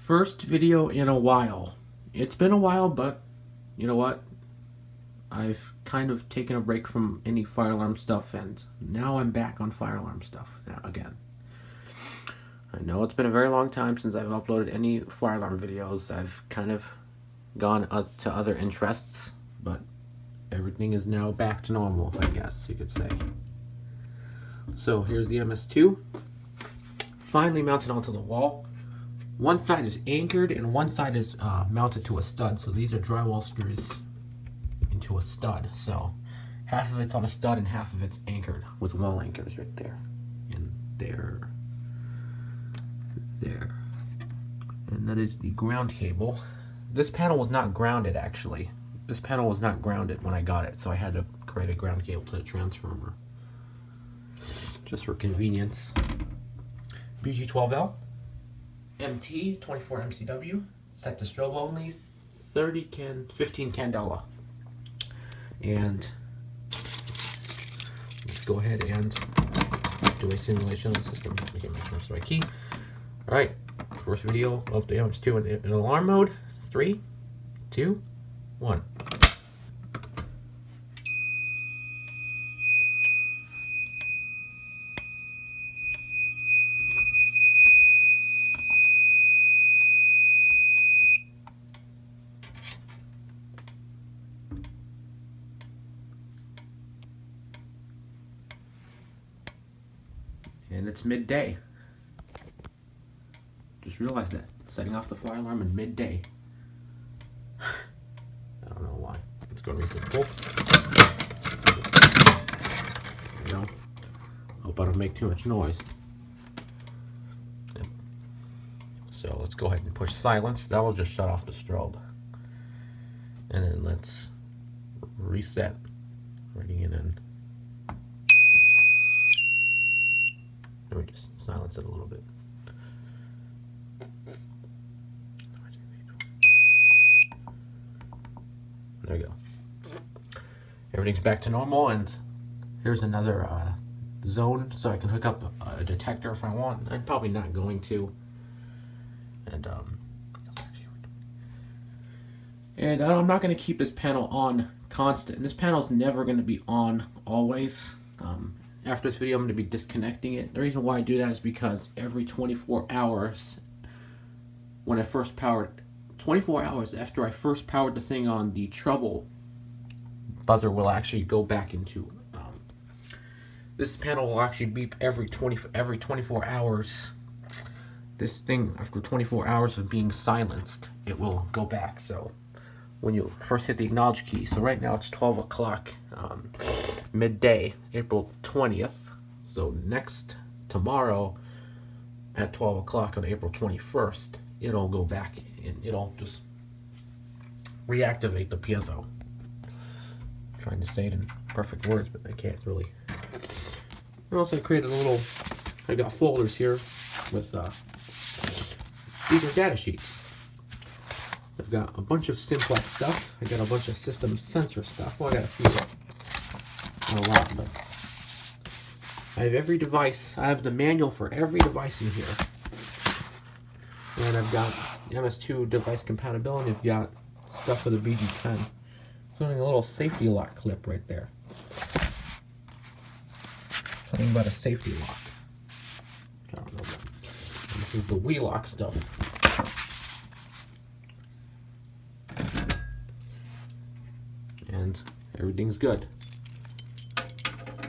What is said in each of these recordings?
First video in a while. It's been a while, but you know what? I've kind of taken a break from any fire alarm stuff, and now I'm back on fire alarm stuff again. I know it's been a very long time since I've uploaded any fire alarm videos. I've kind of gone to other interests, but everything is now back to normal, I guess you could say. So here's the MS2, finally mounted onto the wall. One side is anchored and one side is mounted to a stud. So these are drywall screws into a stud. So half of it's on a stud and half of it's anchored with wall anchors right there. And there. And that is the ground cable. This panel was not grounded actually. This panel was not grounded when I got it, so I had to create a ground cable to the transformer. Just for convenience. BG12L. MT 24 MCW, set to strobe only, 15 candela. And let's go ahead and do a simulation of the system. Get my transfer key. Alright, first video of the MS2 in alarm mode. 3, 2, 1. And it's midday. Just realized that. Setting off the fire alarm in midday. I don't know why. Let's go and reset the pull. There we go. Hope I don't make too much noise. Yep. So let's go ahead and push silence. That will just shut off the strobe. And then let's reset. Reading it in. Let me just silence it a little bit. There you go. Everything's back to normal, and here's another zone so I can hook up a detector if I want. I'm probably not going to. And I'm not going to keep this panel on constant. And this panel is never going to be on always. After this video, I'm going to be disconnecting it. The reason why I do that is because every 24 hours, when I first powered, 24 hours after I first powered the thing on, the trouble buzzer will actually go back into. This panel will actually beep every 24 hours. This thing, after 24 hours of being silenced, it will go back. So when you first hit the acknowledge key, so right now it's 12 o'clock. Midday, April 20th. So tomorrow at 12 o'clock on April 21st, it'll go back and it'll just reactivate the piezo. I'm trying to say it in perfect words, but I can't really. And also I created I got folders here with, these are data sheets. I've got a bunch of simplex stuff. I got a bunch of system sensor stuff. Well, I got a few. Not a lot, but I have every device. I have the manual for every device in here. And I've got MS2 device compatibility. I've got stuff for the BG10. Including a little safety lock clip right there. Something about a safety lock. I don't know about. And this is the WeLock stuff. And everything's good.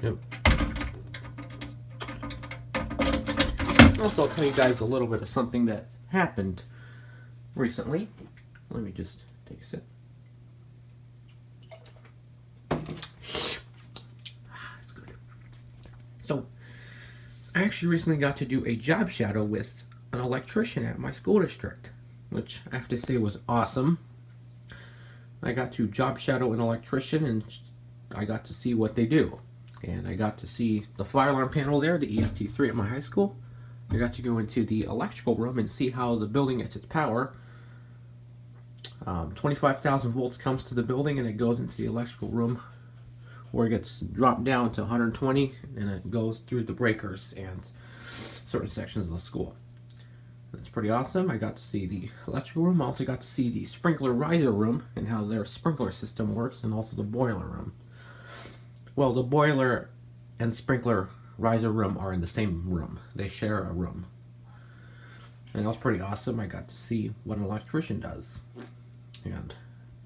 Yep. Also, I'll tell you guys a little bit of something that happened recently. Let me just take a sip. It's good. So, I actually recently got to do a job shadow with an electrician at my school district, which I have to say was awesome. I got to job shadow an electrician, and I got to see what they do. And I got to see the fire alarm panel there, the EST3 at my high school. I got to go into the electrical room and see how the building gets its power. 25,000 volts comes to the building and it goes into the electrical room where it gets dropped down to 120 and it goes through the breakers and certain sections of the school. That's pretty awesome. I got to see the electrical room. I also got to see the sprinkler riser room and how their sprinkler system works, and also the boiler room. Well, the boiler and sprinkler riser room are in the same room. They share a room. And that was pretty awesome. I got to see what an electrician does. And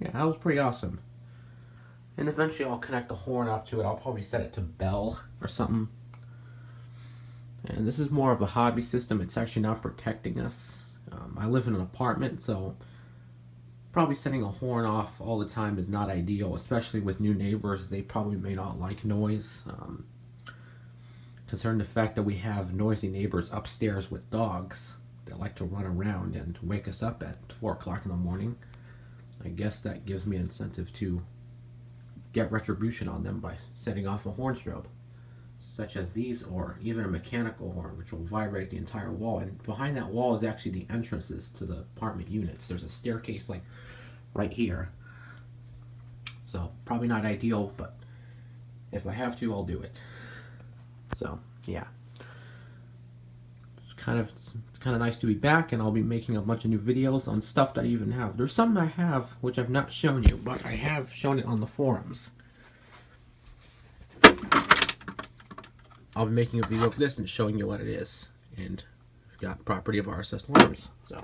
yeah, that was pretty awesome. And eventually I'll connect the horn up to it. I'll probably set it to bell or something. And this is more of a hobby system. It's actually not protecting us. I live in an apartment, so probably setting a horn off all the time is not ideal, especially with new neighbors. They probably may not like noise. Concerning the fact that we have noisy neighbors upstairs with dogs that like to run around and wake us up at 4 o'clock in the morning. I guess that gives me an incentive to get retribution on them by setting off a horn strobe, such as these, or even a mechanical horn which will vibrate the entire wall. And behind that wall is actually the entrances to the apartment units. There's a staircase like right here, so probably not ideal, but if I have to, I'll do it. So yeah, it's kind of nice to be back, and I'll be making a bunch of new videos on stuff that I even have. There's something I have which I've not shown you, but I have shown it on the forums. I'll be making a video of this and showing you what it is. And I've got property of RSS alarms. So